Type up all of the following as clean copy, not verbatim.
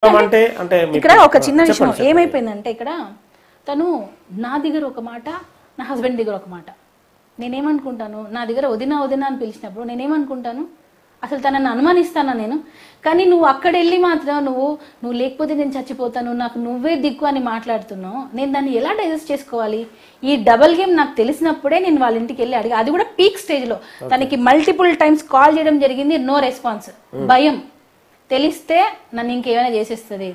అంటే అంటే ఇక్కడ ఒక చిన్న విషయం ఏమైపోయిందంటే ఇక్కడ తను నా దగ్గర ఒక మాట నా హస్బెండ్ దగ్గర ఒక మాట నేనేమనుకుంటాను నా దగ్గర వదినా వదినా అని పిలిచినప్పుడు నేనేమనుకుంటాను అసలు తనని అనుమానిస్తానా నేను కానీ నువ్వు అక్కడ వెళ్ళి మాత్రం నువ్వు లేకపోతే నేను చచ్చిపోతాను నాకు నువ్వే దిక్కు అని మాట్లాడుతున్నావు నేను దాన్ని ఎలా డైజెస్ట్ చేసుకోవాలి ఈ డబల్ గేమ్ నాకు తెలిసినప్పుడే నేను వాళ్ళ ఇంటికి వెళ్ళి అడిగా అది కూడా పీక్ స్టేజ్ లో తనకి మల్టిపుల్ టైమ్స్ కాల్ చేయడం జరిగింది నో రెస్పాన్స్ భయం తెలిస్తే నన్ను ఇంకేమైనా చేసేస్తుంది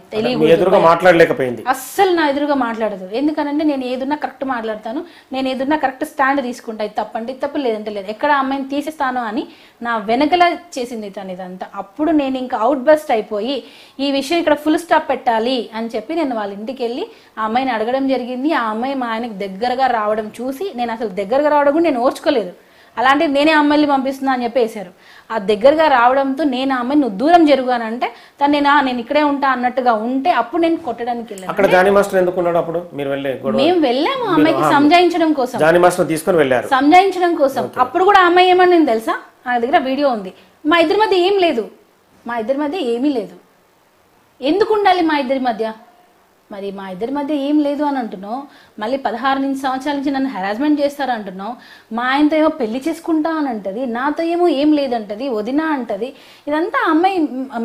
ఎదురుగా మాట్లాడలేకపోయింది అస్సలు నా ఎదురుగా మాట్లాడదు ఎందుకనంటే నేను ఏదున్నా కరెక్ట్ మాట్లాడతాను నేను ఏదున్నా కరెక్ట్ స్టాండ్ తీసుకుంటా ఇది తప్పంటే తప్పు లేదంటే లేదు ఎక్కడ అమ్మాయిని తీసేస్తాను అని నా వెనకల చేసింది తను ఇదంతా అప్పుడు నేను ఇంకా అవుట్ బస్ట్ అయిపోయి ఈ విషయం ఇక్కడ ఫుల్ స్టాప్ పెట్టాలి అని చెప్పి నేను వాళ్ళ ఇంటికి వెళ్ళి ఆ అమ్మాయిని అడగడం జరిగింది ఆ అమ్మాయి మా ఆయనకు దగ్గరగా రావడం చూసి నేను అసలు దగ్గరగా రావడం కూడా నేను ఓర్చుకోలేదు అలాంటి నేనే అమ్మాయిని పంపిస్తున్నా అని చెప్పి వేశారు ఆ దగ్గరగా రావడంతో నేను ఆ అమ్మాయి నువ్వు దూరం జరుగుగానంటే తను నేను ఇక్కడే ఉంటా అన్నట్టుగా ఉంటే అప్పుడు నేను కొట్టడానికి వెళ్ళాను అక్కడ జానీ మాస్టర్ ఎందుకు ఉన్నాడు అప్పుడు మీరు మేము వెళ్ళాము అమ్మాయికి సంజాయించడం కోసం జానీ మాస్టర్ తీసుకొని వెళ్ళారు సంజాయించడం కోసం అప్పుడు కూడా అమ్మాయి ఏమని తెలుసా నా దగ్గర వీడియో ఉంది మా ఇద్దరి మధ్య ఏం లేదు మా ఇద్దరి మధ్య ఏమీ లేదు ఎందుకు ఉండాలి మా ఇద్దరి మధ్య మరి మా ఇద్దరి మధ్య ఏం లేదు అని అంటున్నావు మళ్ళీ 16 సంవత్సరాల నుంచి నన్ను హెరాస్మెంట్ చేస్తారు అంటున్నావు మా ఆయనతో ఏమో పెళ్లి చేసుకుంటా అని అంటది నాతో ఏమో ఏం లేదంటది వదినా అంటది ఇదంతా అమ్మాయి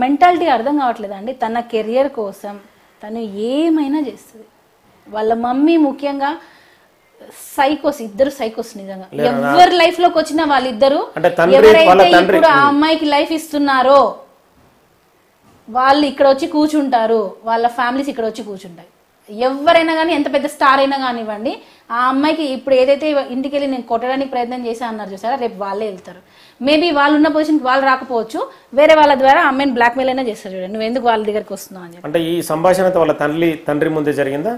మెంటాలిటీ అర్థం కావట్లేదు అండి తన కెరియర్ కోసం తను ఏమైనా చేస్తుంది వాళ్ళ మమ్మీ ముఖ్యంగా సైకోస్ ఇద్దరు సైకోస్ నిజంగా ఎవరి లైఫ్ లోకి వచ్చిన వాళ్ళిద్దరు ఎవరైతే ఇప్పుడు ఆ అమ్మాయికి లైఫ్ ఇస్తున్నారో వాళ్ళు ఇక్కడ వచ్చి కూర్చుంటారు వాళ్ళ ఫ్యామిలీస్ ఇక్కడ వచ్చి కూర్చుంటాయి ఎవరైనా కానీ ఎంత పెద్ద స్టార్ అయినా కానివ్వండి ఆ అమ్మాయికి ఇప్పుడు ఏదైతే ఇంటికి వెళ్ళి నేను కొట్టడానికి ప్రయత్నం చేశా అన్నారు చూసారా రేపు వాళ్ళే వెళ్తారు మేబీ వాళ్ళు ఉన్న పొజిషన్కి వాళ్ళు రాకపోవచ్చు వేరే వాళ్ళ ద్వారా అమ్మాయిని బ్లాక్మెయిల్ అయినా చేస్తారు చూడండి నువ్వు ఎందుకు వాళ్ళ దగ్గరికి వస్తున్నావు అని చెప్పి అంటే ఈ సంభాషణ వాళ్ళ తండ్రి ముందే జరిగిందా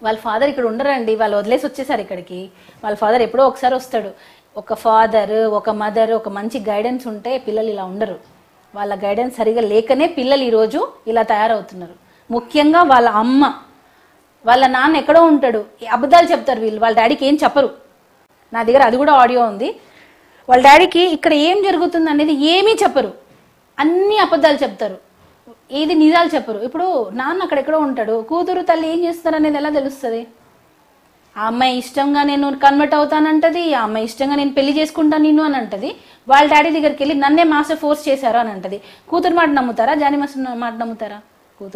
వాళ్ళ ఫాదర్ ఇక్కడ ఉండరండి వాళ్ళు వదిలేసి వచ్చేసారు ఇక్కడికి వాళ్ళ ఫాదర్ ఎప్పుడో ఒకసారి వస్తాడు ఒక ఫాదర్ ఒక మదర్ ఒక మంచి గైడెన్స్ ఉంటే పిల్లలు ఇలా ఉండరు వాళ్ళ గైడెన్స్ సరిగా లేకనే పిల్లలు ఈరోజు ఇలా తయారవుతున్నారు ముఖ్యంగా వాళ్ళ అమ్మ వాళ్ళ నాన్న ఎక్కడో ఉంటాడు అబద్ధాలు చెప్తారు వీళ్ళు వాళ్ళ డాడీకి ఏం చెప్పరు నా దగ్గర అది కూడా ఆడియో ఉంది వాళ్ళ డాడీకి ఇక్కడ ఏం జరుగుతుంది అనేది ఏమీ చెప్పరు అన్ని అబద్ధాలు చెప్తారు ఏది నిజాలు చెప్పరు ఇప్పుడు నాన్న అక్కడెక్కడో ఉంటాడు కూతురు తల్లి ఏం చేస్తారు అనేది ఎలా తెలుస్తుంది ఆ అమ్మాయి ఇష్టంగా నేను కన్వర్ట్ అవుతానంటది ఆ అమ్మాయి ఇష్టంగా నేను పెళ్లి చేసుకుంటాను నిన్ను అని అంటది వాళ్ళ డాడీ దగ్గరికి వెళ్ళి నన్నే మాస్టర్ ఫోర్స్ చేశారు అని అంటది కూతురు మాట నమ్ముతారా జానీ మాస్టర్ మాట నమ్ముతారా